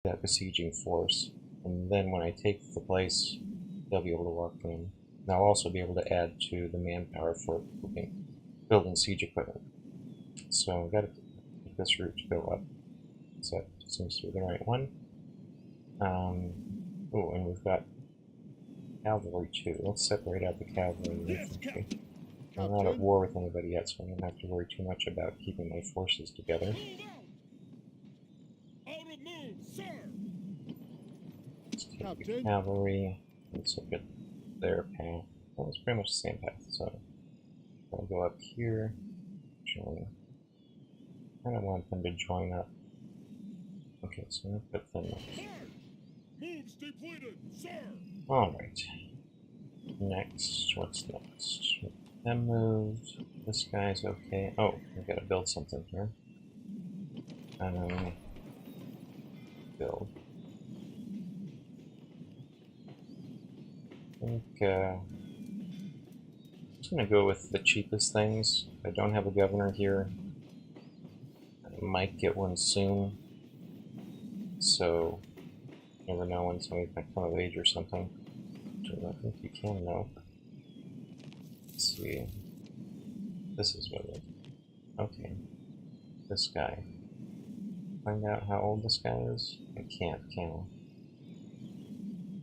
that besieging force, and then when I take the place, they'll be able to walk in. And I'll also be able to add to the manpower for building siege equipment. So I've got to take this route to go up. So that seems to be the right one. Oh, and we've got cavalry too. Let's separate out the cavalry and the infantry. I'm not at war with anybody yet, so I don't have to worry too much about keeping my forces together. Let's take the cavalry. Let's look at their path. Well, it's pretty much the same path, so I'll go up here. Actually, I kind of want them to join up. Okay, so I'll put them up. Alright. Next, what's next? Them moved. This guy's okay. Oh, we gotta build something here. Build. I think, I'm just gonna go with the cheapest things. If I don't have a governor here, I might get one soon. So, you never know when somebody might come of age or something. Which I think you can know. Let's see. This is what it is. Okay. This guy. Find out how old this guy is? I can't, can I?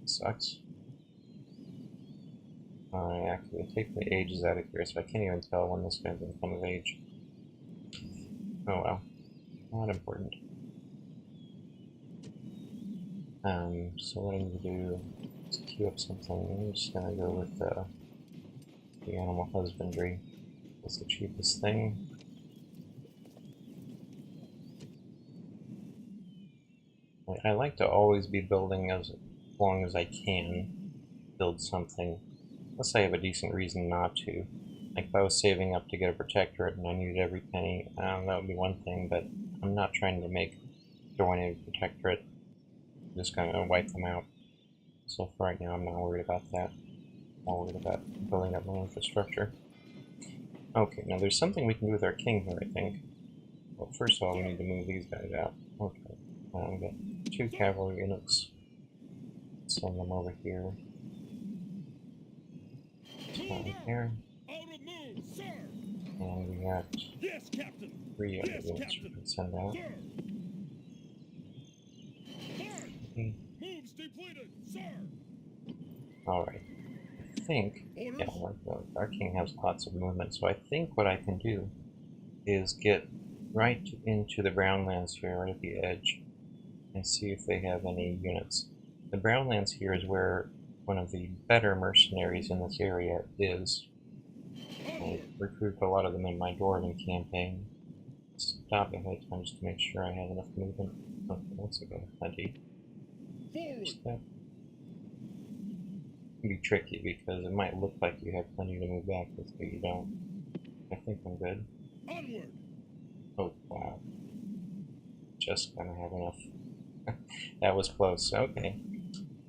Sucks. I actually take the ages out of here, so I can't even tell when this guy's going to come of age. Oh well. Not important. So what I need to do is queue up something. I'm just going to go with the animal husbandry. That's the cheapest thing. I like to always be building as long as I can build something, unless I have a decent reason not to. Like if I was saving up to get a protectorate and I needed every penny, that would be one thing, but I'm not trying to join a protectorate. I'm just going to wipe them out. So for right now, I'm not worried about that. I'm more worried about building up my infrastructure. Okay, now there's something we can do with our king here, I think. Well, first of all, we need to move these guys out. Okay. We got 2 cavalry units. Send them over here. Here. And we got 3 other units we can send out. Okay. Alright. I think, yeah, our king has lots of movement, so I think what I can do is get right into the Brownlands here, right at the edge, and see if they have any units. The Brownlands here is where one of the better mercenaries in this area is. I recruited a lot of them in my Dwarven campaign. Stop ahead of time just to make sure I have enough movement. Okay, let's go plenty. That can be tricky because it might look like you have plenty to move back with, but you don't. I think I'm good. Onward. Oh wow. Just gonna have enough. That was close, okay.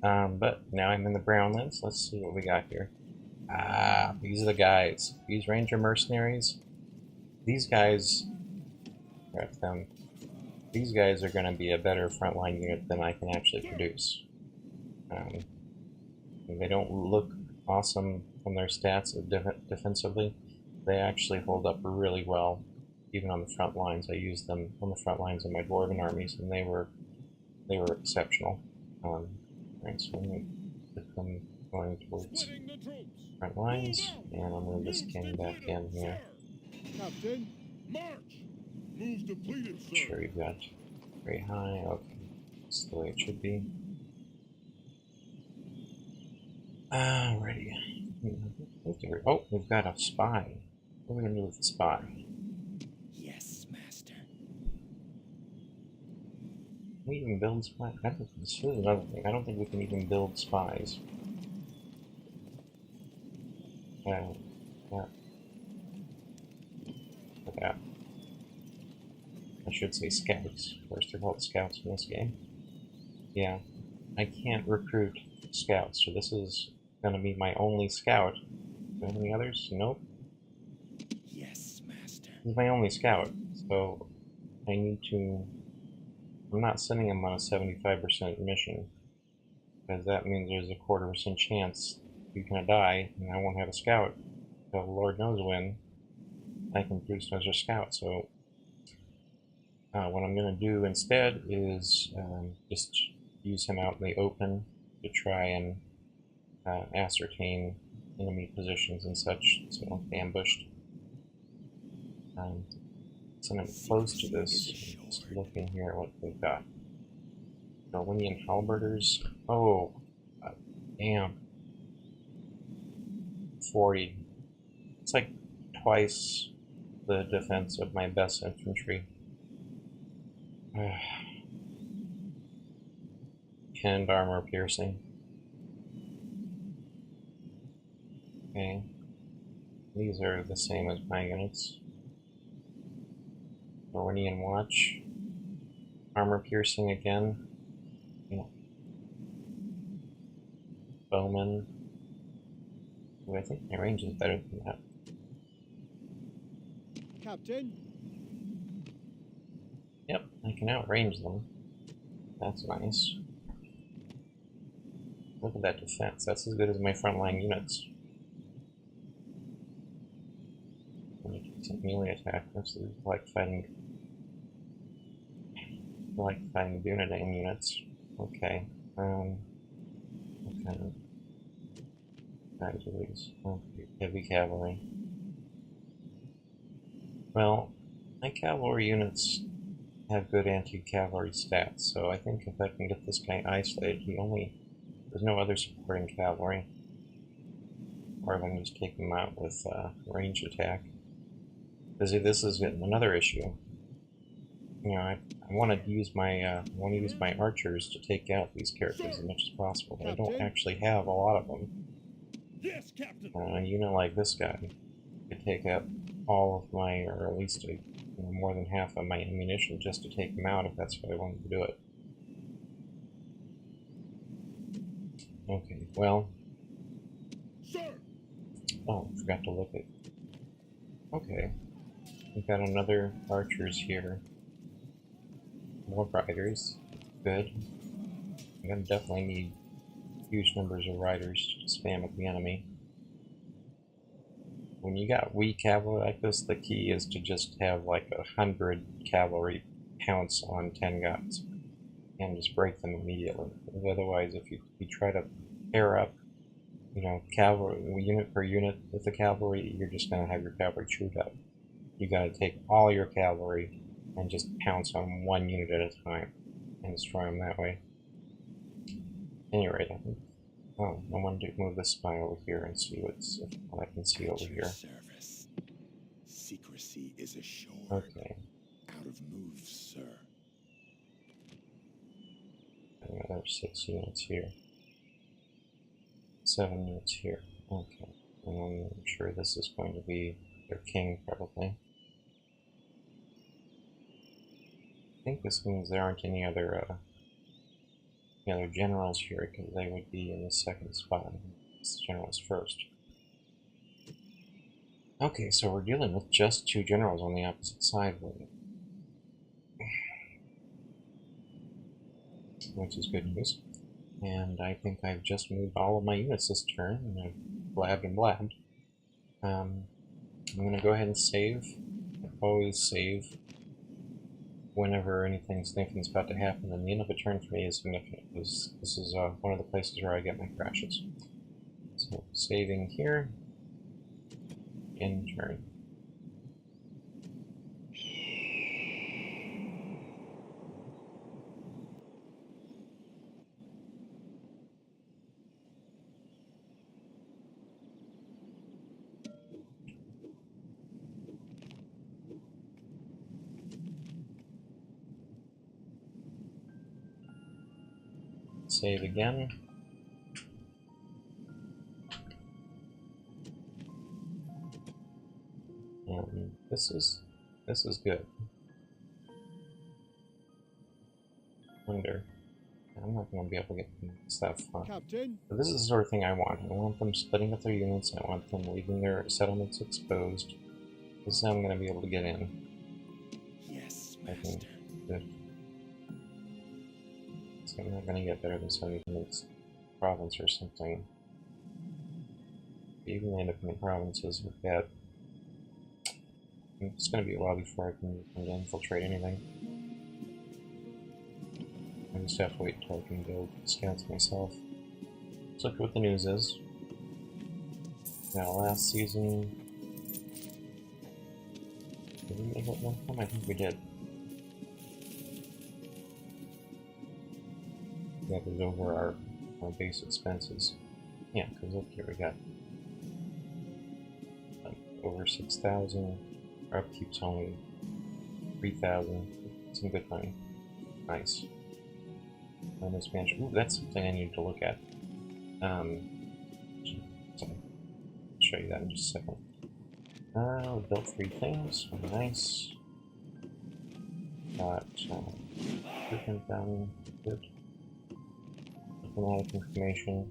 But now I'm in the Brownlands. Let's see what we got here. Ah, these are the guys. These Ranger mercenaries. These guys, grab them. These guys are going to be a better frontline unit than I can actually produce. They don't look awesome from their stats defensively. They actually hold up really well, even on the front lines. I used them on the front lines of my Dwarven armies, and they were exceptional. Right, so I'm going to put them going towards front lines, and I'll move this king back in here. Captain, march! Move depleted, sir. Sure, you've got very high. Okay, that's the way it should be. Alrighty. Oh, we've got a spy. What are we going to do with the spy? Yes, master. Can we even build spies? This is another thing. I don't think we can even build spies. Yeah. Look at that. I should say scouts. Of course, they're called scouts in this game. Yeah. I can't recruit scouts, so this is going to be my only scout. Do I have any others? Nope. Yes, master. This is my only scout, so I need to I'm not sending him on a 75% mission, because that means there's a 1/4% chance he's gonna die, and I won't have a scout until Lord knows when I can produce another scout. So what I'm gonna do instead is just use him out in the open to try and ascertain enemy positions and such, so I won't be ambushed. Send him close to this. Just looking here at what they've got. Rhovanion halberders. Oh, damn. 40. It's like twice the defense of my best infantry. And armor piercing. Okay. These are the same as my units. Rhovanion watch. Armor piercing again. Yeah. Bowman. Ooh, I think my range is better than that. Captain. Yep, I can outrange them. That's nice. Look at that defense. That's as good as my frontline units. Some melee attackers. These like fighting Dunedain units. Okay. What kind of guys are these? Okay, heavy cavalry. Well, my cavalry units have good anti-cavalry stats, so I think if I can get this guy isolated, there's no other supporting cavalry. Or if I can just take him out with range attack. Because this is another issue. You know, I want to use my archers to take out these characters as much as possible, but I don't actually have a lot of them. Yes, Captain. A unit like this guy could take out all of my, or at least more than half of my ammunition just to take him out if that's what I wanted to do it. Okay, well. Sir. Oh, I forgot to look at. Okay. We've got another archers here. More riders. Good. I'm gonna definitely need huge numbers of riders to spam at the enemy. When you got weak cavalry like this, the key is to just have like 100 cavalry pounce on 10 guys and just break them immediately. Because otherwise, if you try to pair up, you know, cavalry unit per unit with the cavalry, you're just gonna have your cavalry chewed up. You gotta take all your cavalry and just pounce on one unit at a time and destroy them that way. At any rate, I think. Oh, I wanted to move this spy over here and see what I can see over here. Service. Secrecy is assured. Okay. Out of moves, sir. Another 6 units here. 7 units here. Okay. And I'm sure this is going to be their king, probably. I think this means there aren't any other generals here, because they would be in the second spot. This general's first. Okay, so we're dealing with just 2 generals on the opposite side, which is good news. And I think I've just moved all of my units this turn, and I've blabbed and blabbed. I'm going to go ahead and save. I always save whenever anything significant's about to happen, and the end of a turn for me is significant, because this is one of the places where I get my crashes. So, saving here, end turn. Save again. And this is good. Wonder. I'm not going to be able to get this that far. Captain. But this is the sort of thing I want. I want them splitting up their units. I want them leaving their settlements exposed. This is how I'm going to be able to get in. Yes, I think. master. Good. I'm not gonna get better than 70 independent province or something. Even the independent provinces are bad. It's gonna be a while before I can infiltrate anything. I just have to wait until I can build scouts myself. Let's look at what the news is. Now, last season... Did we make it one time? I think we did. That was over our base expenses. Yeah, because look here, we got like over 6,000. Our upkeep's only 3,000. Some good money. Nice. And expansion. Ooh, that's something I need to look at. So I'll show you that in just a second. We built 3 things. Nice. Got equipment done. Good. Diplomatic information.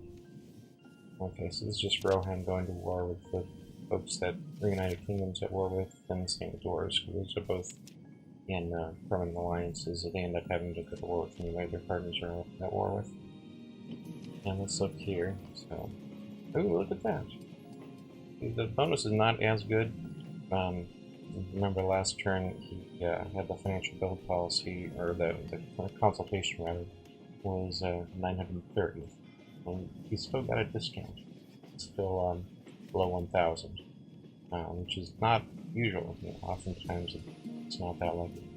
Okay, so this is just Rohan going to war with the folks that the United Kingdom's at war with, and the same with Dwarves, because those are both in permanent alliances that they end up having to go to war with anyway their partners are at war with. And let's look here. So, ooh, look at that. The bonus is not as good. Remember last turn he had the financial build policy, or the consultation rather, was 930. And he's still got a discount. It's still below 1,000, which is not usual. You know, oftentimes it's not that lucky.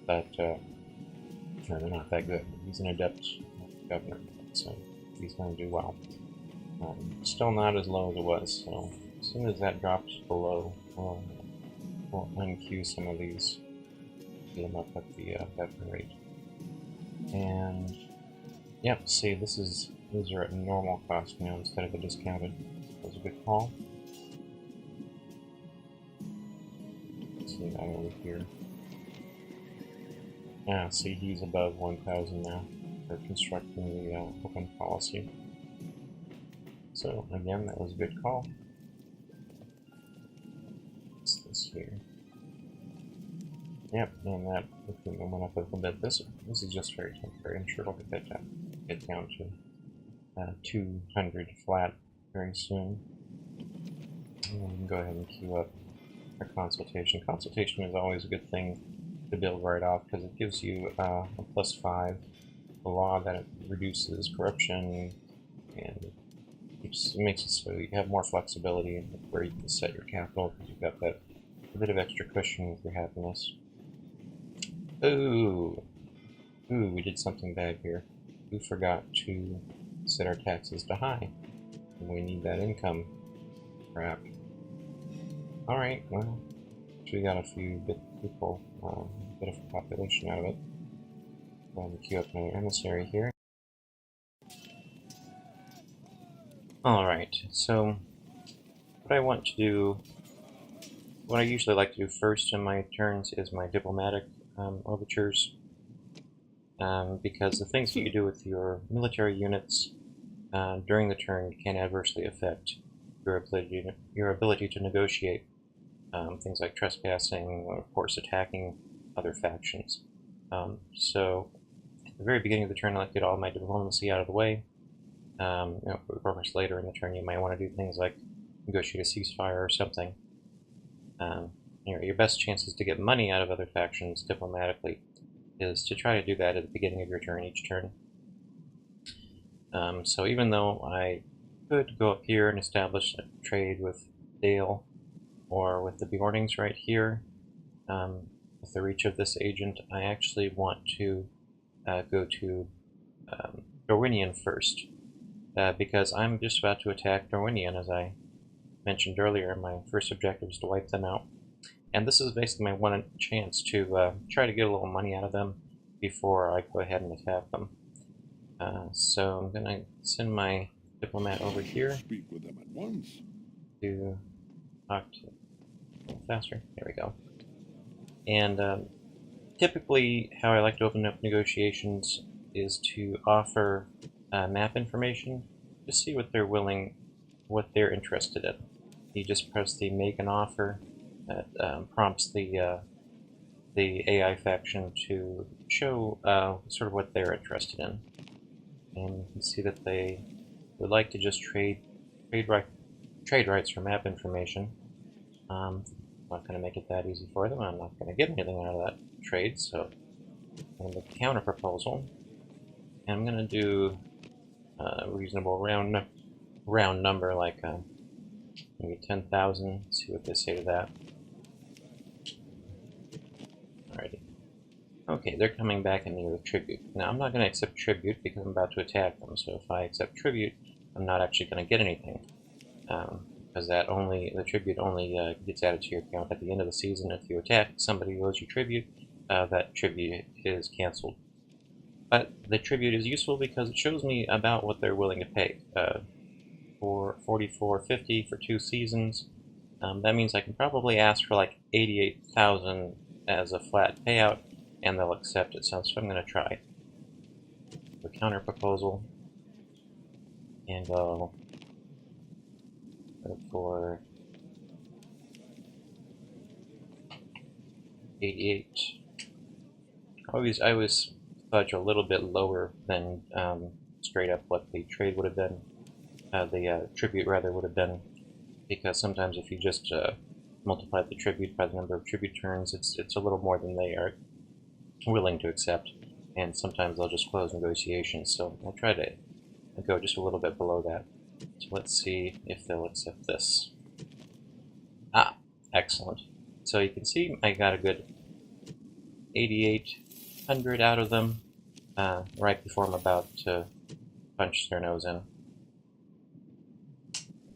But they're not that good. He's an adept governor, so he's going to do well. Still not as low as it was, so as soon as that drops below, we'll unqueue some of these, get them up at the veteran rate. And yep, see, these are at normal cost now instead of a discounted. That was a good call. Let's see that over here. Yeah, see, he's above 1,000 now for constructing the open policy. So, again, that was a good call. What's this here? Yep, and that went up a little bit. This is just very temporary. I'm sure it'll get down to 200 flat very soon. And we can go ahead and queue up our consultation. Consultation is always a good thing to build right off because it gives you a +5. The law that it reduces corruption and it makes it so you have more flexibility in where you can set your capital because you've got that a bit of extra cushion with your happiness. Ooh, we did something bad here. We forgot to set our taxes to high. And we need that income. Crap. Alright, well, we got a few people, a bit of a population out of it. Go ahead and queue up another emissary here. Alright, so what I want to do, what I usually like to do first in my turns is my diplomatic overtures. Because the things that you do with your military units during the turn can adversely affect your ability to negotiate things like trespassing, or of course attacking other factions. So at the very beginning of the turn, I like to get all my diplomacy out of the way. Of course, later in the turn, you might want to do things like negotiate a ceasefire or something. Your best chances to get money out of other factions diplomatically is to try to do that at the beginning of your turn each turn. So even though I could go up here and establish a trade with Dale or with the Bjornings right here, with the reach of this agent, I actually want to go to Rhovanion first, because I'm just about to attack Rhovanion. As I mentioned earlier, my first objective is to wipe them out. And this is basically my one chance to try to get a little money out of them before I go ahead and attack them. So I'm going to send my diplomat over here Speak with them at once. to talk to a little faster. There we go. And typically how I like to open up negotiations is to offer map information to see what they're what they're interested in. You just press the make an offer that prompts the AI faction to show sort of what they're interested in. And you can see that they would like to just trade rights for map information. I'm not going to make it that easy for them. I'm not going to get anything out of that trade, so I'm going to make a counter proposal. And I'm going to do a reasonable round number, like maybe 10,000. See what they say to that. Alrighty. Okay, they're coming back in here with tribute. Now, I'm not going to accept tribute because I'm about to attack them. So if I accept tribute, I'm not actually going to get anything. Because the tribute only gets added to your account at the end of the season. If you attack somebody who owes you tribute, that tribute is cancelled. But the tribute is useful because it shows me about what they're willing to pay. For 44.50 for 2 seasons, that means I can probably ask for like 88,000 as a flat payout, and they'll accept it. So I'm going to try the counter proposal and go for 88. I always fudge a little bit lower than straight up what the trade would have been, the tribute rather would have been, because sometimes if you just multiply the tribute by the number of tribute turns, it's a little more than they are willing to accept, and sometimes they'll just close negotiations. So I try to go just a little bit below that. So let's see if they'll accept this. Ah, excellent. So you can see I got a good 8,800 out of them right before I'm about to punch their nose in.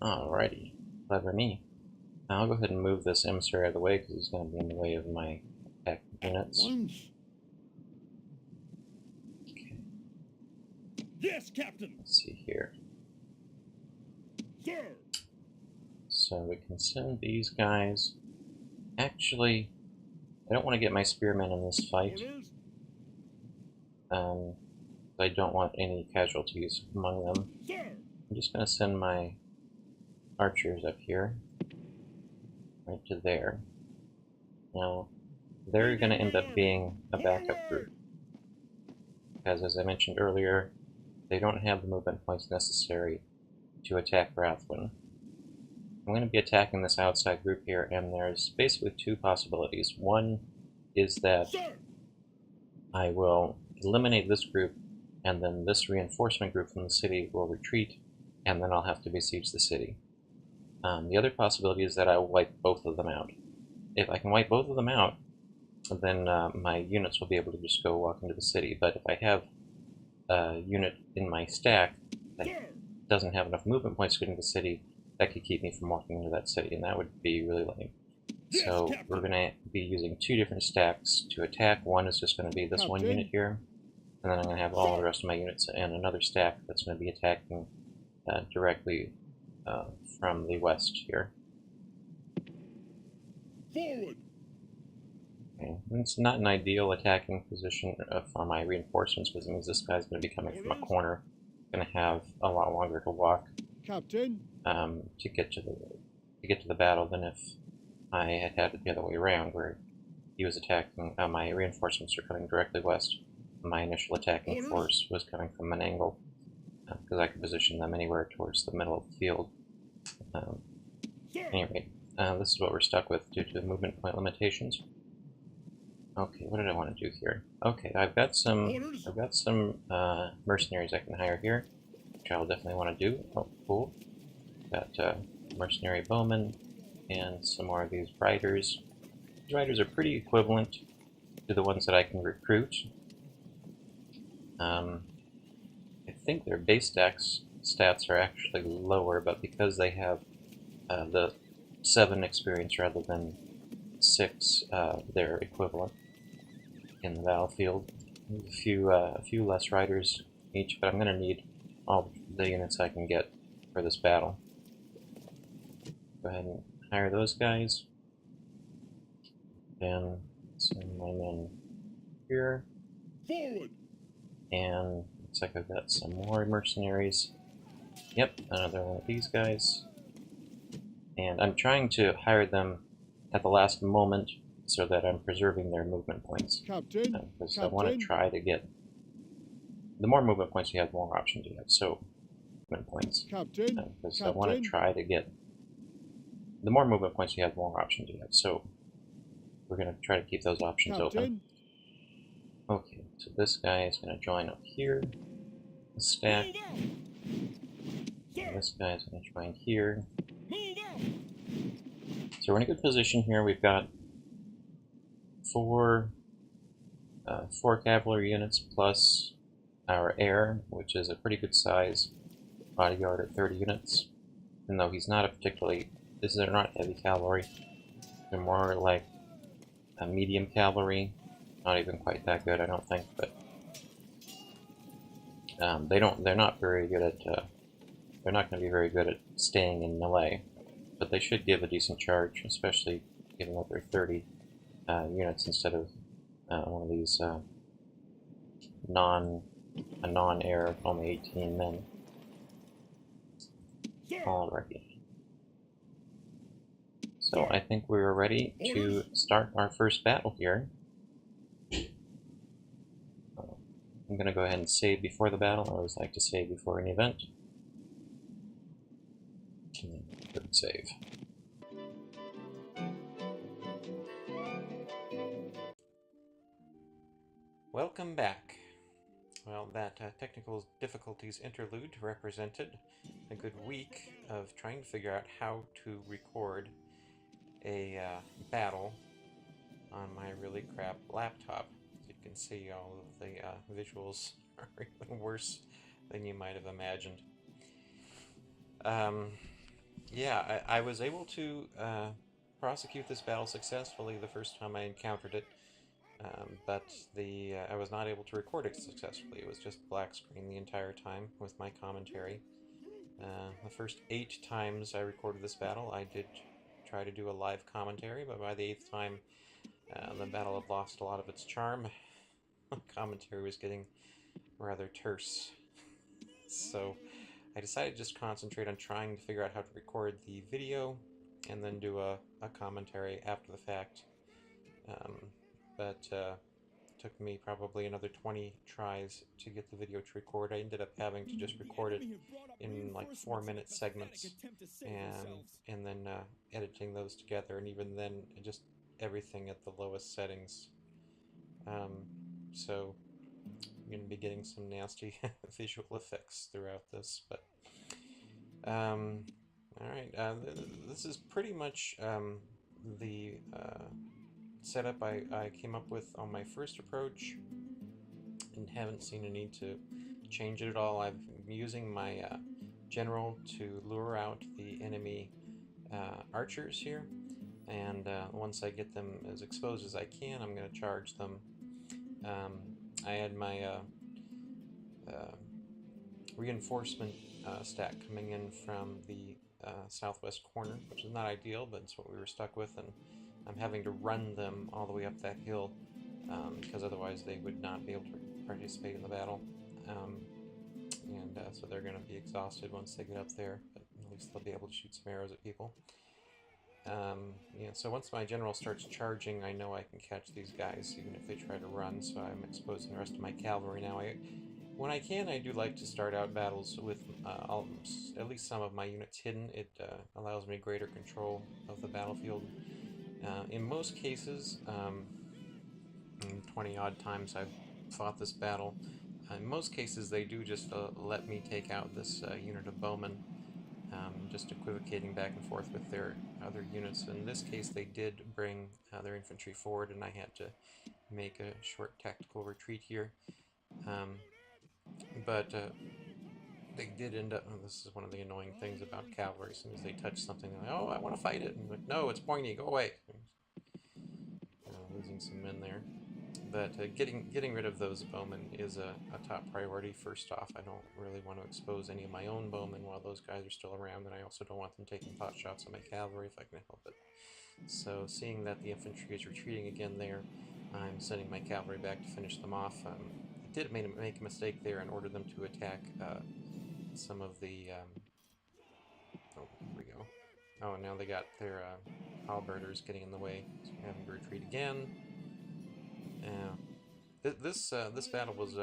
Alrighty, clever me. Now I'll go ahead and move this emissary out of the way because he's going to be in the way of my attack units. Okay. Yes, Captain. Let's see here. Sir. So we can send these guys. Actually, I don't want to get my spearmen in this fight. I don't want any casualties among them. Sir. I'm just going to send my archers up here, right to there. Now, they're going to end up being a backup group, because as I mentioned earlier, they don't have the movement points necessary to attack Rhovanion. I'm going to be attacking this outside group here, and there's basically 2 possibilities. One is that I will eliminate this group, and then this reinforcement group from the city will retreat, and then I'll have to besiege the city. The other possibility is that I will wipe both of them out. If I can wipe both of them out, then my units will be able to just go walk into the city. But if I have a unit in my stack that doesn't have enough movement points to get into the city, that could keep me from walking into that city, and that would be really lame. So we're going to be using 2 different stacks to attack. One is just going to be this one unit here, and then I'm going to have all the rest of my units in another stack that's going to be attacking directly from the west here. Forward. Okay. It's not an ideal attacking position for my reinforcements, because it means this guy's going to be coming from a corner, going to have a lot longer to walk, Captain. to get to the battle than if I had had it the other way around, where he was attacking. My reinforcements are coming directly west. My initial attacking force was coming from an angle, because I could position them anywhere towards the middle of the field. Anyway, this is what we're stuck with due to the movement point limitations. Okay, what did I want to do here? Okay, I've got some mercenaries I can hire here, which I'll definitely want to do. Oh, cool. Got mercenary bowmen and some more of these riders. These riders are pretty equivalent to the ones that I can recruit. I think their base stats are actually lower, but because they have the 7 experience rather than 6, they're equivalent in the battlefield. A few less riders each, but I'm going to need all the units I can get for this battle. Go ahead and hire those guys. Then send my men here. Forward. And looks like I've got some more mercenaries. Yep, another one of these guys. And I'm trying to hire them at the last moment so that I'm preserving their movement points. Captain. Because I want to try to get... The more movement points you have, the more options you have. So, movement points. Captain. Because I want to try to get... The more movement points you have, the more options you have. So, we're going to try to keep those options open. Okay, so this guy is going to join up here. The stack. And this guy is going to join here. So we're in a good position here. We've got four cavalry units plus our heir, which is a pretty good size bodyguard at 30 units. Even though he's not a particularly... They're not heavy cavalry. They're more like a medium cavalry. Not even quite that good, I don't think, but they're not very good at they're not going to be very good at staying in melee, but they should give a decent charge, especially given that they're 30 units instead of one of these non-heir only 18 men. Alrighty. So I think we're ready to start our first battle here. I'm going to go ahead and save before the battle. I always like to save before an event. Good save. Welcome back. Well, that technical difficulties interlude represented a good week of trying to figure out how to record a battle on my really crap laptop. As you can see, all of the visuals are even worse than you might have imagined. Yeah, I was able to prosecute this battle successfully the first time I encountered it, but I was not able to record it successfully. It was just black screen the entire time with my commentary. The first 8 times I recorded this battle, I did try to do a live commentary, but by the 8th time, the battle had lost a lot of its charm. The commentary was getting rather terse. So I decided to just concentrate on trying to figure out how to record the video and then do a commentary after the fact. But it took me probably another 20 tries to get the video to record. I ended up having to just record it in like 4-minute segments and then editing those together, and even then just everything at the lowest settings. So I'm going to be getting some nasty visual effects throughout this, but alright, this is pretty much the setup I came up with on my first approach, and haven't seen a need to change it at all. I'm using my general to lure out the enemy archers here, and once I get them as exposed as I can, I'm going to charge them. I had my reinforcement stack coming in from the southwest corner, which is not ideal, but it's what we were stuck with, and I'm having to run them all the way up that hill because otherwise they would not be able to participate in the battle. So they're going to be exhausted once they get up there, but at least they'll be able to shoot some arrows at people. Yeah, so once my general starts charging, I know I can catch these guys even if they try to run, so I'm exposing the rest of my cavalry now. When I can, I do like to start out battles with at least some of my units hidden. It allows me greater control of the battlefield. In most cases, in 20-odd times I've fought this battle, in most cases they do just let me take out this unit of bowmen, just equivocating back and forth with their other units. In this case, they did bring their infantry forward, and I had to make a short tactical retreat here. But they did end up... this is one of the annoying things about cavalry. As soon as they touch something, they're like, oh, I want to fight it. And I'm like, no, it's pointy, go away. Losing some men there. But getting rid of those bowmen is a top priority. First off, I don't really want to expose any of my own bowmen while those guys are still around, and I also don't want them taking pot shots on my cavalry if I can help it. So seeing that the infantry is retreating again there, I'm sending my cavalry back to finish them off. I did make a mistake there and order them to attack some of the... oh, here we go. Oh, now they got their halberders getting in the way, so we're having to retreat again. This battle was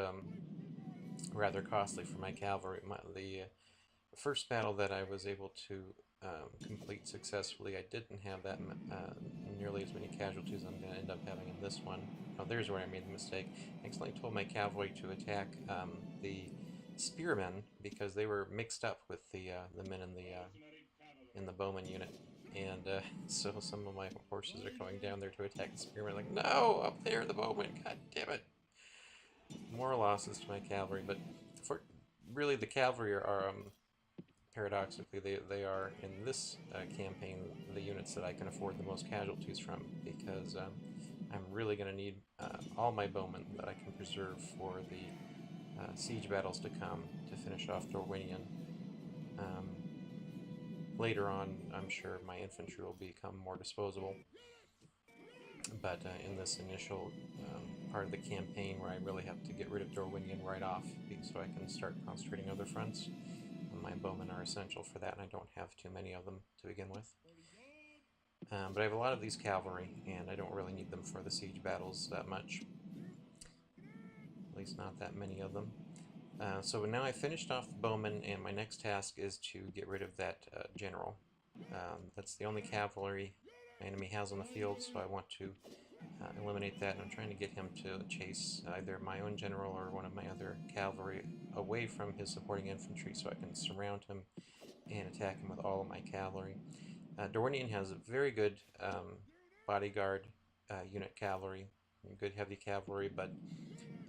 rather costly for my cavalry. The first battle that I was able to complete successfully, I didn't have that nearly as many casualties I'm going to end up having in this one. Oh, there's where I made the mistake. I accidentally told my cavalry to attack the spearmen because they were mixed up with the men in the bowman unit. And so some of my horses are coming down there to attack the spearmen. Like, no, up there, the bowman, god damn it. More losses to my cavalry, but really the cavalry are paradoxically, they are, in this campaign, the units that I can afford the most casualties from, because I'm really going to need all my bowmen that I can preserve for the siege battles to come to finish off Rhovanion. Later on, I'm sure my infantry will become more disposable, but in this initial part of the campaign where I really have to get rid of Rhovanion right off so I can start concentrating other fronts, my bowmen are essential for that, and I don't have too many of them to begin with. But I have a lot of these cavalry, and I don't really need them for the siege battles that much. At least not that many of them. So now I finished off the bowmen, and my next task is to get rid of that general. That's the only cavalry my enemy has on the field, so I want to eliminate that, and I'm trying to get him to chase either my own general or one of my other cavalry away from his supporting infantry so I can surround him and attack him with all of my cavalry. Rhovanion has a very good bodyguard unit cavalry, good heavy cavalry, but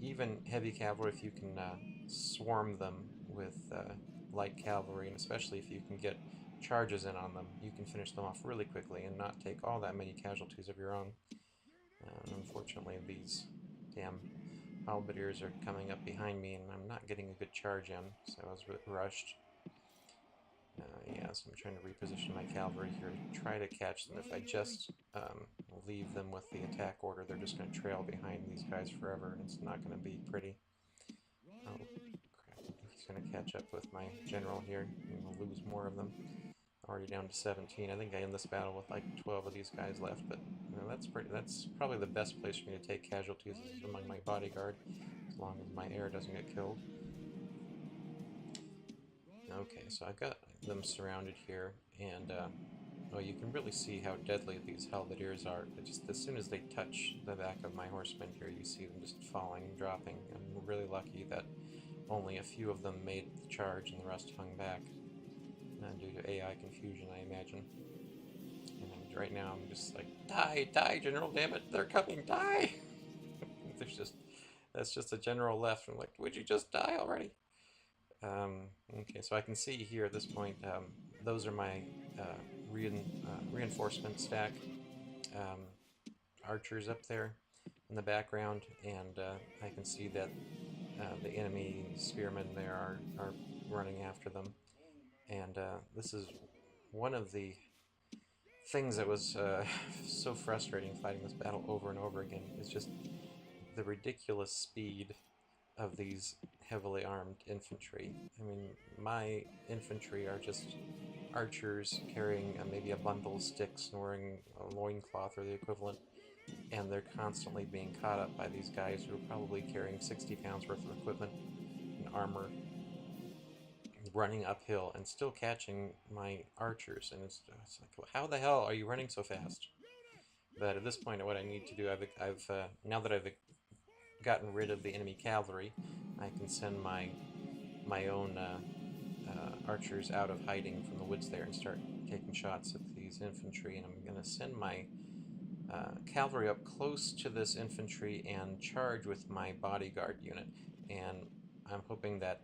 even heavy cavalry, if you can swarm them with light cavalry, and especially if you can get charges in on them, you can finish them off really quickly and not take all that many casualties of your own. Unfortunately, these damn halberdiers are coming up behind me, and I'm not getting a good charge in, so I was a bit rushed. Yeah, so I'm trying to reposition my cavalry here to try to catch them. If I just leave them with the attack order, they're just going to trail behind these guys forever, and it's not going to be pretty. Oh, crap. He's going to catch up with my general here, and we'll lose more of them. Already down to 17. I think I end this battle with like 12 of these guys left, but you know, that's probably the best place for me to take casualties is among my bodyguard, as long as my heir doesn't get killed. Okay, so I've got them surrounded here, and well, you can really see how deadly these halberdiers are. Just as soon as they touch the back of my horsemen here, you see them just falling, dropping. I'm really lucky that only a few of them made the charge and the rest hung back. Due to AI confusion, I imagine. And right now I'm just like, die, die, General, damn it, they're coming, die! That's just a general left. I'm like, would you just die already? Okay, so I can see here at this point, those are my reinforcement stack. Archers up there in the background, and I can see that the enemy spearmen there are running after them. And this is one of the things that was so frustrating fighting this battle over and over again, is just the ridiculous speed of these heavily armed infantry. I mean, my infantry are just archers carrying maybe a bundle of sticks and wearing a loincloth or the equivalent, and they're constantly being caught up by these guys who are probably carrying 60 pounds worth of equipment and armor, running uphill and still catching my archers. And it's like, how the hell are you running so fast? But at this point, what I need to do, now that I've gotten rid of the enemy cavalry, I can send my own archers out of hiding from the woods there and start taking shots at these infantry. And I'm going to send my cavalry up close to this infantry and charge with my bodyguard unit. And I'm hoping that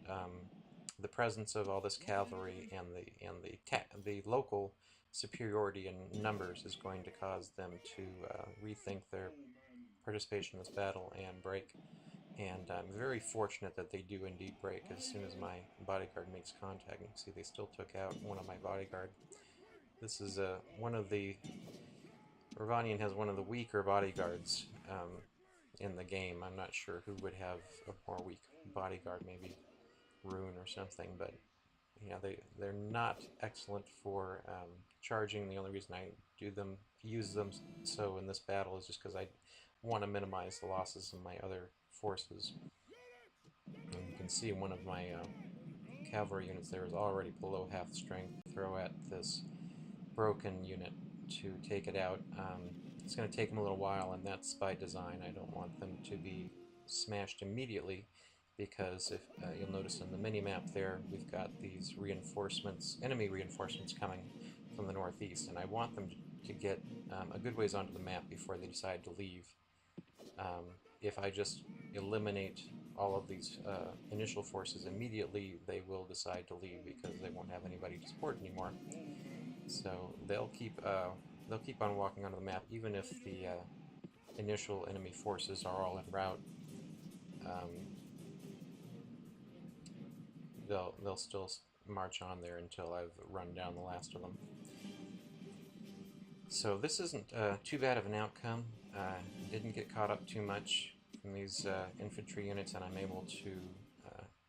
the presence of all this cavalry and the local superiority in numbers is going to cause them to rethink their participation in this battle and break. And I'm very fortunate that they do indeed break as soon as my bodyguard makes contact. You can see they still took out one of my bodyguard. This is one of the... Rhovanion has one of the weaker bodyguards in the game. I'm not sure who would have a more weak bodyguard, maybe Rune or something, but you know, they're not excellent for charging. The only reason I use them so in this battle is just because I want to minimize the losses of my other forces. And you can see one of my cavalry units there is already below half strength. Throw at this broken unit to take it out. It's going to take them a little while, and that's by design. I don't want them to be smashed immediately, because if you'll notice in the mini-map there, we've got these reinforcements, enemy reinforcements coming from the northeast, and I want them to get a good ways onto the map before they decide to leave. If I just eliminate all of these initial forces immediately, they will decide to leave because they won't have anybody to support anymore. So they'll keep on walking onto the map, even if the initial enemy forces are all en route. They'll still march on there until I've run down the last of them. So this isn't too bad of an outcome. Didn't get caught up too much from these infantry units, and I'm able to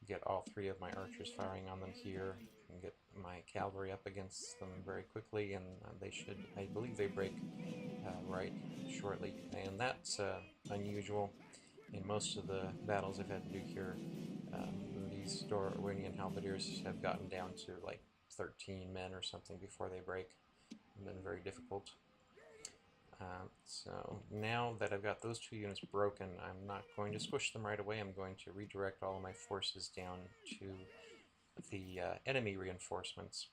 get all three of my archers firing on them here, and get my cavalry up against them very quickly, and they should, I believe they break right shortly. And that's unusual. In most of the battles I've had to do here, these Rhovanion halberdiers have gotten down to like 13 men or something before they break. It's been very difficult. So now that I've got those two units broken, I'm not going to squish them right away. I'm going to redirect all of my forces down to the enemy reinforcements.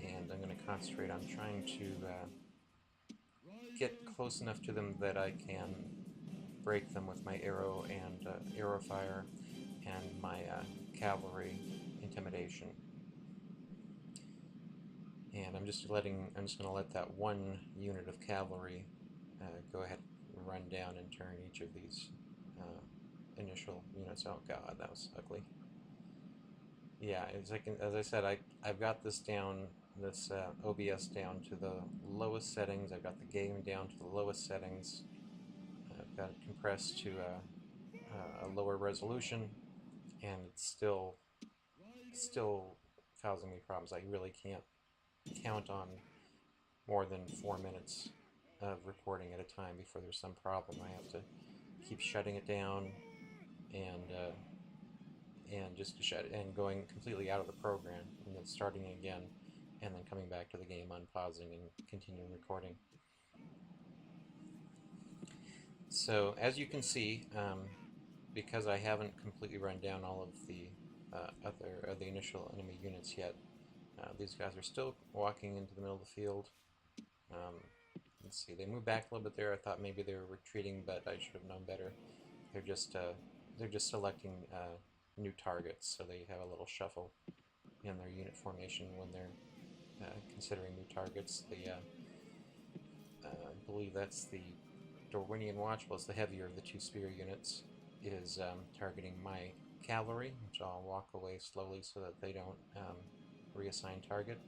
And I'm going to concentrate on trying to get close enough to them that I can break them with my arrow and arrow fire and my cavalry intimidation. And I'm just going to let that one unit of cavalry go ahead and run down and turn each of these initial units. Oh god, that was ugly. Yeah, as I said, I've got this down, this OBS down to the lowest settings. I've got the game down to the lowest settings. I've got it compressed to a lower resolution, and it's still causing me problems. I really can't count on more than 4 minutes of recording at a time before there's some problem. I have to keep shutting it down and just shut it and going completely out of the program and then starting again and then coming back to the game, unpausing and continuing recording. So as you can see, because I haven't completely run down all of the the initial enemy units yet, these guys are still walking into the middle of the field. Let's see, they moved back a little bit there. I thought maybe they were retreating, but I should have known better. They're just selecting new targets, so they have a little shuffle in their unit formation when they're considering new targets. I believe that's the Rhovanion Watch, well, it's the heavier of the two spear units, is targeting my cavalry, which I'll walk away slowly so that they don't reassign target,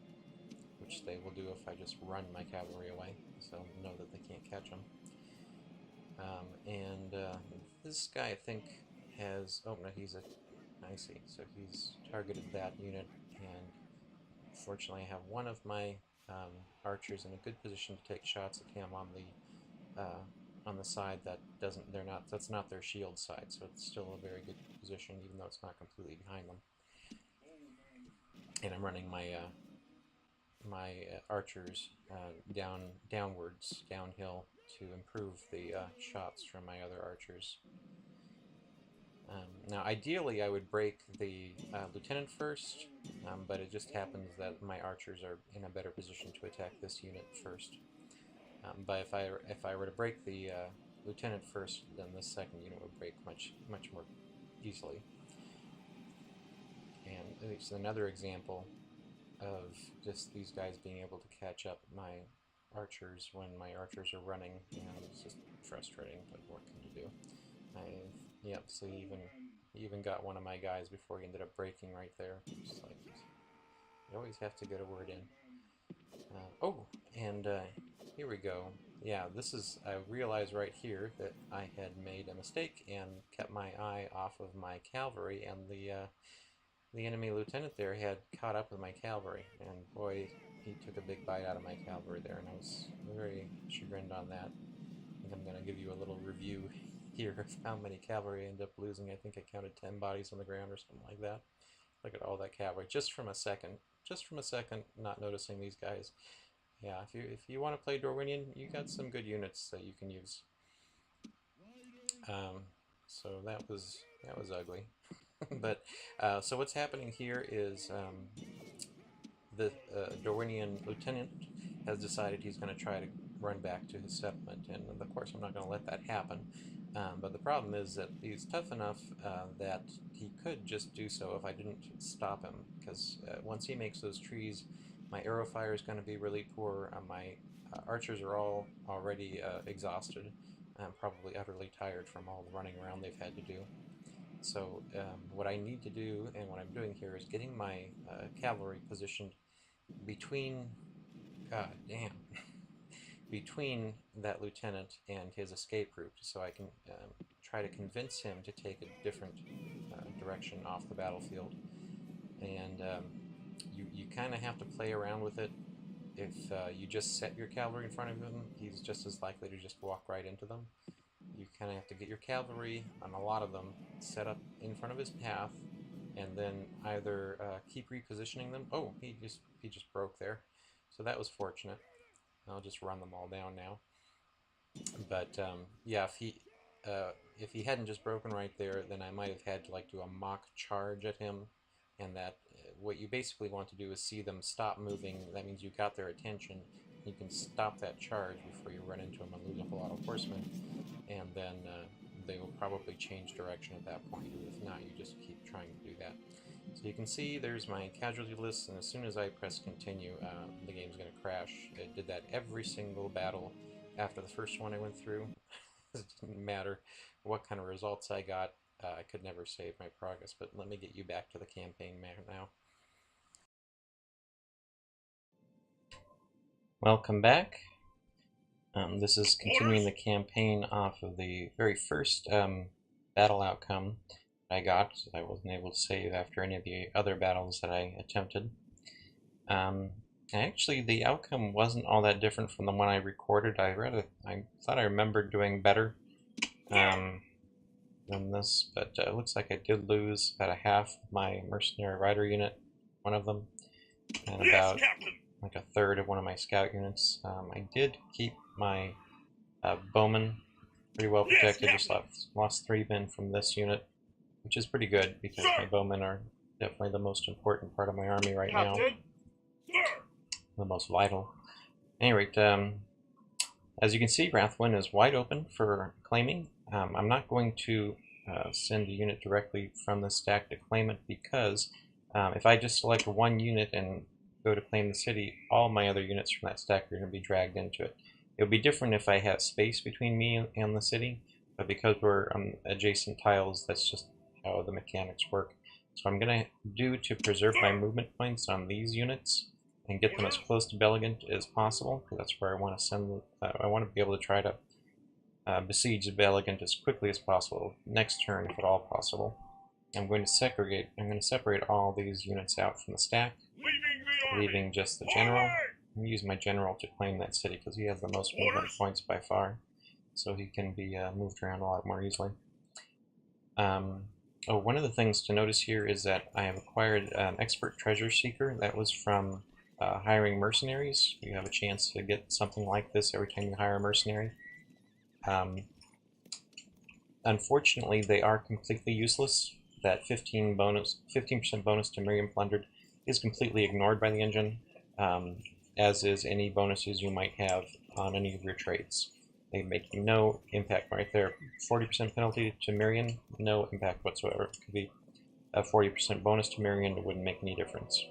which they will do if I just run my cavalry away, so know that they can't catch them. This guy, I think, has, oh no, I see, so he's targeted that unit, and fortunately I have one of my archers in a good position to take shots at him on the side that that's not their shield side, so it's still a very good position, even though it's not completely behind them. And I'm running my archers downwards, downhill, to improve the shots from my other archers. Now, ideally, I would break the lieutenant first, but it just happens that my archers are in a better position to attack this unit first. But if I were to break the lieutenant first, then the second unit would break much more easily. And it's another example of just these guys being able to catch up my archers when my archers are running. You know, it's just frustrating, but what can you do? Yep, so he even got one of my guys before he ended up breaking right there. Just like, you always have to get a word in. Oh, and here we go. Yeah, I realized right here that I had made a mistake and kept my eye off of my cavalry, and the the enemy lieutenant there had caught up with my cavalry, and boy, he took a big bite out of my cavalry there, and I was very chagrined on that. I think I'm going to give you a little review here of how many cavalry I ended up losing. I think I counted 10 bodies on the ground or something like that. Look at all that cavalry, just from a second not noticing these guys. Yeah, if you want to play Rhovanion, you got some good units that you can use. So that was ugly. But so what's happening here is the Rhovanion lieutenant has decided he's going to try to run back to his settlement, and of course I'm not going to let that happen. But the problem is that he's tough enough that he could just do so if I didn't stop him, because once he makes those trees, my arrow fire is going to be really poor. My archers are all already exhausted and probably utterly tired from all the running around they've had to do. So what I need to do, and what I'm doing here, is getting my cavalry positioned between, god damn, between that lieutenant and his escape route, so I can try to convince him to take a different direction off the battlefield. And you kind of have to play around with it. If you just set your cavalry in front of him, he's just as likely to just walk right into them. You kind of have to get your cavalry, on a lot of them, set up in front of his path, and then either keep repositioning them. Oh, he just broke there, so that was fortunate. I'll just run them all down now. But yeah, if he hadn't just broken right there, then I might have had to like do a mock charge at him, and that what you basically want to do is see them stop moving. That means you got their attention. You can stop that charge before you run into them and lose a whole lot of horsemen, and then they will probably change direction at that point. If not, you just keep trying to do that. So you can see there's my casualty list, and as soon as I press continue, the game's going to crash. It did that every single battle after the first one I went through. It didn't matter what kind of results I got, I could never save my progress. But let me get you back to the campaign now. Welcome back. This is continuing the campaign off of the very first battle outcome I got. I wasn't able to save after any of the other battles that I attempted. Actually, the outcome wasn't all that different from the one I recorded. I thought I remembered doing better than this, but it looks like I did lose about a half of my mercenary rider unit, one of them, and about like a third of one of my scout units. I did keep my bowmen pretty well protected. Just lost 3 men from this unit, which is pretty good because my bowmen are definitely the most important part of my army right now. The most vital. At any rate, as you can see, Wrathwind is wide open for claiming. I'm not going to send a unit directly from the stack to claim it, because if I just select one unit and go to claim the city, all my other units from that stack are going to be dragged into it. It would be different if I had space between me and the city, but because we're on adjacent tiles, that's just how the mechanics work. So I'm going to do to preserve my movement points on these units and get them as close to Belligant as possible, because that's where I want to send them. I want to be able to try to besiege Belligant as quickly as possible next turn, if at all possible. I'm going to separate all these units out from the stack, leaving just the general. I'm going to use my general to claim that city because he has the most movement points by far, so he can be moved around a lot more easily. One of the things to notice here is that I have acquired an Expert Treasure Seeker. That was from hiring mercenaries. You have a chance to get something like this every time you hire a mercenary. Unfortunately, they are completely useless. That 15% bonus to Miriam Plundered is completely ignored by the engine, as is any bonuses you might have on any of your trades. They make no impact right there. 40% penalty to Miriam, no impact whatsoever. It could be a 40% bonus to Miriam, it wouldn't make any difference.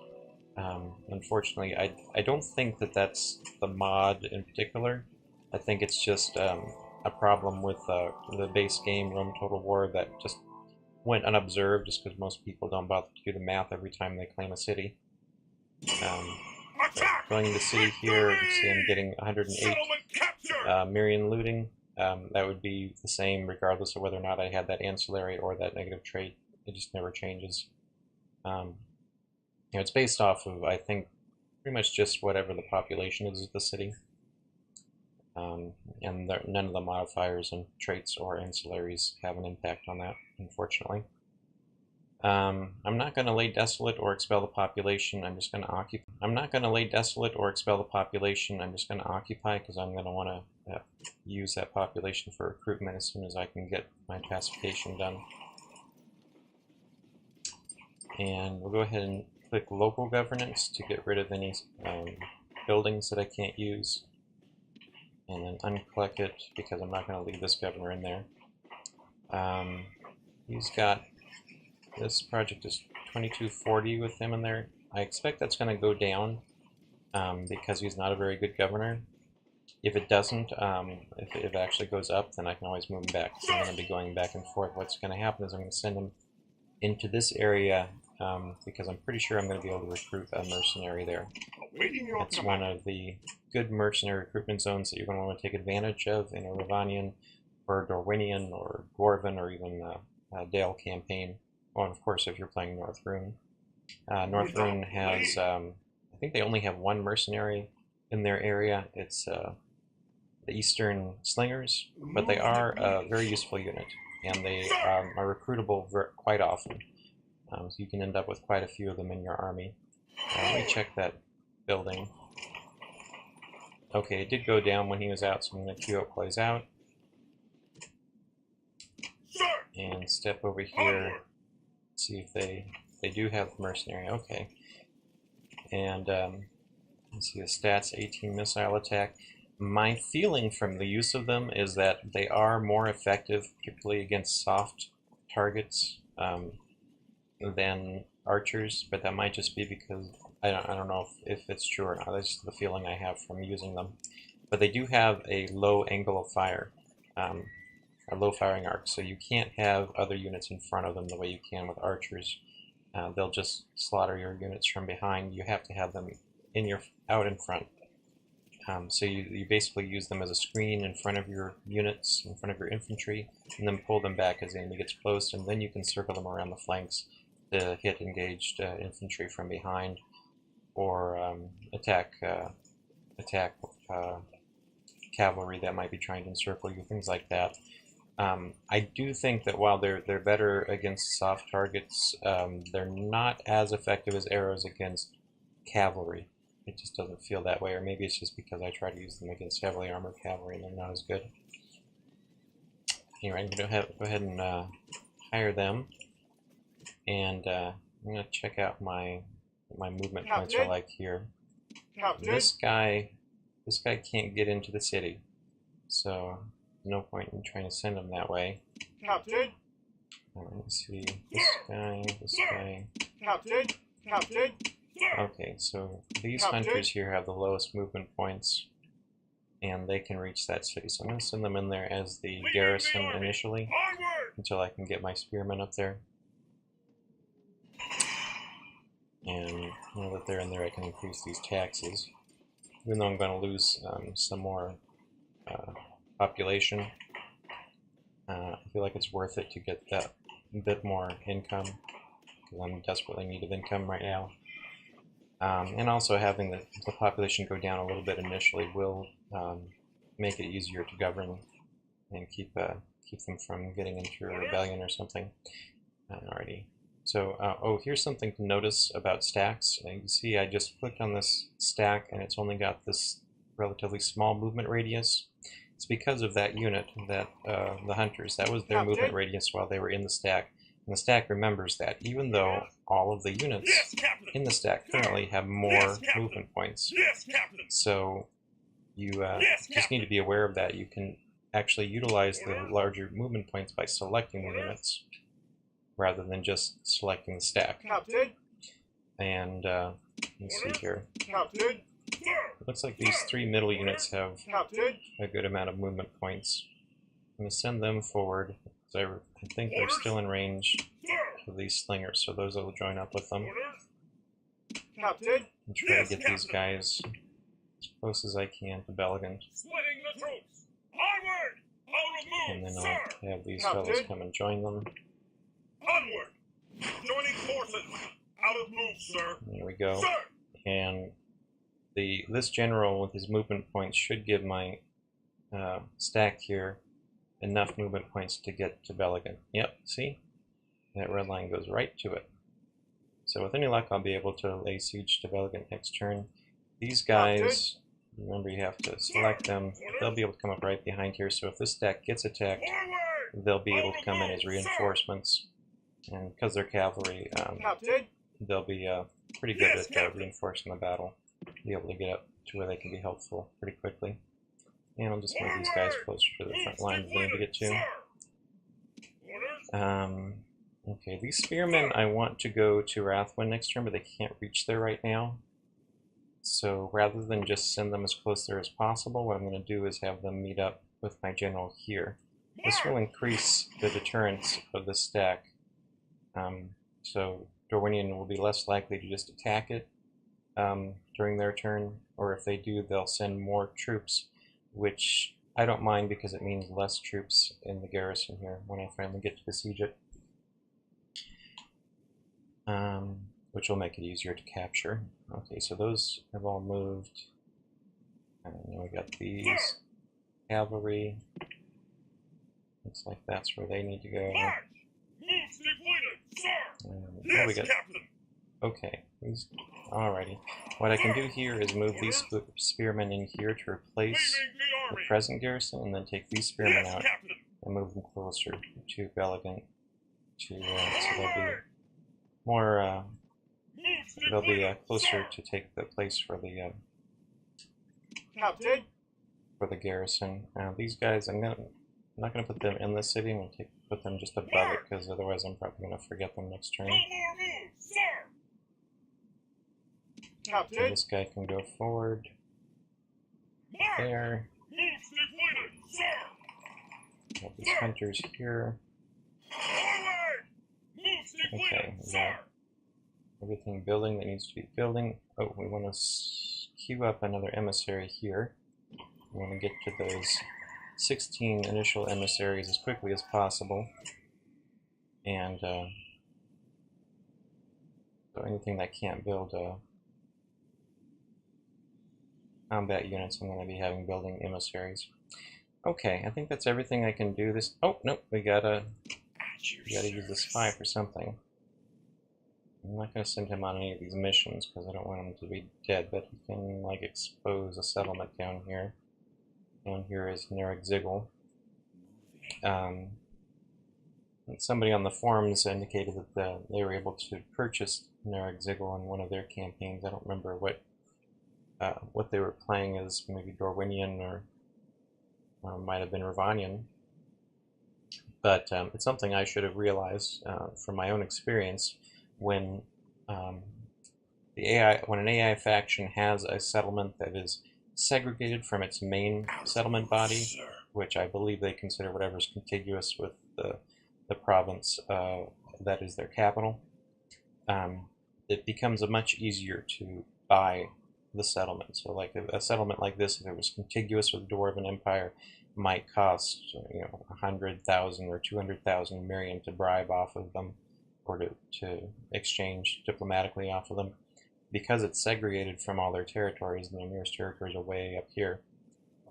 Unfortunately, I don't think that that's the mod in particular. I think it's just a problem with the base game, Rome Total War, that just went unobserved just because most people don't bother to do the math every time they claim a city. Going into city here, you see I'm getting 108 Miriam looting. That would be the same regardless of whether or not I had that ancillary or that negative trait. It just never changes. It's based off of, I think, pretty much just whatever the population is of the city. And none of the modifiers and traits or ancillaries have an impact on that, unfortunately. I'm not going to lay desolate or expel the population. I'm just going to occupy. I'm not going to lay desolate or expel the population. I'm just going to occupy because I'm going to want to use that population for recruitment as soon as I can get my pacification done. And we'll go ahead and click local governance to get rid of any buildings that I can't use. And then unclick it because I'm not going to leave this governor in there. He's got, this project is 2240 with him in there. I expect that's going to go down because he's not a very good governor. If it doesn't, if it actually goes up, then I can always move him back. So I'm going to be going back and forth. What's going to happen is I'm going to send him into this area because I'm pretty sure I'm going to be able to recruit a mercenary there. It's one of the good mercenary recruitment zones that you're going to want to take advantage of in a Rhovanion or Rhovanion or Dwarven or even a Dale campaign. Well, of course, if you're playing North Rune. North Rune has, I think they only have one mercenary in their area. It's the Eastern Slingers, but they are a very useful unit, and they are recruitable quite often. So you can end up with quite a few of them in your army. Let me check that building. Okay, it did go down when he was out, so I'm going to queue up while he's out. And step over here, see if they do have mercenary. Okay. And let's see the stats, 18 missile attack. My feeling from the use of them is that they are more effective, particularly against soft targets, than archers, but that might just be because I don't know if it's true or not. That's just the feeling I have from using them. But they do have a low angle of fire, a low firing arc, so you can't have other units in front of them the way you can with archers. They'll just slaughter your units from behind. You have to have them out in front. So you basically use them as a screen in front of your units, in front of your infantry, and then pull them back as the enemy gets close, and then you can circle them around the flanks to hit engaged infantry from behind, or attack cavalry that might be trying to encircle you, things like that. I do think that while they're better against soft targets, they're not as effective as arrows against cavalry. It just doesn't feel that way, or maybe it's just because I try to use them against heavily armored cavalry and they're not as good. Anyway, I'm going to go ahead and hire them, and I'm going to check out my movement points are like here. This guy can't get into the city, so no point in trying to send him that way. Captain. Let's see, this guy. Captain. Okay, so these hunters here have the lowest movement points, and they can reach that city. So I'm going to send them in there as the garrison initially, until I can get my spearmen up there. And now that they're in there, I can increase these taxes. Even though I'm going to lose some more population, I feel like it's worth it to get that bit more income, because I'm desperately in need of income right now. And also having the population go down a little bit initially will make it easier to govern and keep them from getting into a rebellion or something. Alrighty. So, oh, here's something to notice about stacks. You can see I just clicked on this stack and it's only got this relatively small movement radius. It's because of that unit, that the hunters. That was their movement radius while they were in the stack. And the stack remembers that, even though all of the units in the stack currently have more movement points. So you just need to be aware of that. You can actually utilize the larger movement points by selecting the units, rather than just selecting the stack. And let's see here. It looks like these three middle units have a good amount of movement points. I'm going to send them forward, because I think they're still in range of these slingers, so those will join up with them. And try to get these guys as close as I can to Belligand. And then I'll have these fellows come and join them. Onward! Joining forces! Out of move, sir. There we go. Sir! And this general with his movement points should give my stack here enough movement points to get to Beligan. Yep, see? That red line goes right to it. So with any luck, I'll be able to lay siege to Beligan next turn. These guys, remember you have to select them. They'll be able to come up right behind here. So if this stack gets attacked, they'll be able to come in as reinforcements. And because they're cavalry, Captain! they'll be pretty good at reinforcing the battle. Be able to get up to where they can be helpful pretty quickly. And I'll just move these guys closer to the front line that they need to get to. Okay, these spearmen I want to go to Rhovanion next turn, but they can't reach there right now. So rather than just send them as close there as possible, what I'm going to do is have them meet up with my general here. This will increase the deterrence of the stack. So Rhovanion will be less likely to just attack it during their turn, or if they do, they'll send more troops, which I don't mind because it means less troops in the garrison here when I finally get to besiege it. Which will make it easier to capture. Okay, so those have all moved. And then we got these cavalry. Looks like that's where they need to go. And we got. Okay, alrighty. What I can do here is move these spearmen in here to replace the present garrison, and then take these spearmen out and move them closer to Beligan. So they'll be more. They'll be closer to take the place for the Captain! for the garrison. These guys, I'm not going to put them in the city. I'm going to put them just above it, because otherwise I'm probably going to forget them next turn. Captain! So this guy can go forward there. Got these hunters here. Okay, we got everything building that needs to be building. Oh, we want to queue up another emissary here. We want to get to those 16 initial emissaries as quickly as possible. And so anything that can't build combat units, I'm going to be having building emissaries. Okay, I think that's everything I can do this. Oh, nope, we gotta use the spy for something. I'm not going to send him on any of these missions because I don't want him to be dead, but he can, like, expose a settlement down here. Down here is Nerigzigil. Somebody on the forums indicated that they were able to purchase Nerigzigil in one of their campaigns. I don't remember what they were playing as, maybe Rhovanion or might have been Rhovanion. But it's something I should have realized from my own experience. When an AI faction has a settlement that is segregated from its main settlement body, which I believe they consider whatever is contiguous with the province that is their capital, it becomes much easier to buy the settlement. So, like a settlement like this, if it was contiguous with the Dwarven Empire, might cost 100,000 or 200,000 Miriam to bribe off of them, or to exchange diplomatically off of them. Because it's segregated from all their territories, and their nearest territories are way up here,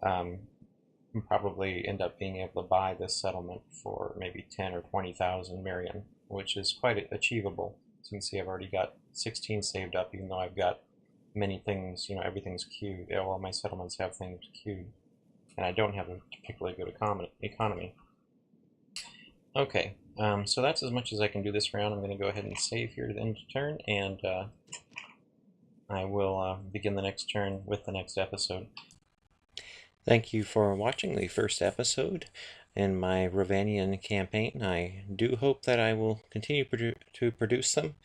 you probably end up being able to buy this settlement for maybe 10 or 20,000 Miriam, which is quite achievable. So you can see I've already got 16 saved up, even though I've got many things, everything's queued. All my settlements have things queued, and I don't have a particularly good economy. Okay, so that's as much as I can do this round. I'm going to go ahead and save here to the end of turn, and I will begin the next turn with the next episode. Thank you for watching the first episode in my Rhovanion campaign. I do hope that I will continue to produce them,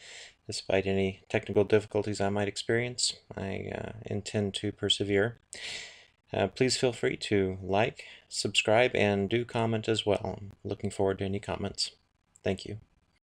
despite any technical difficulties I might experience. I intend to persevere. Please feel free to like, subscribe, and do comment as well. I'm looking forward to any comments. Thank you.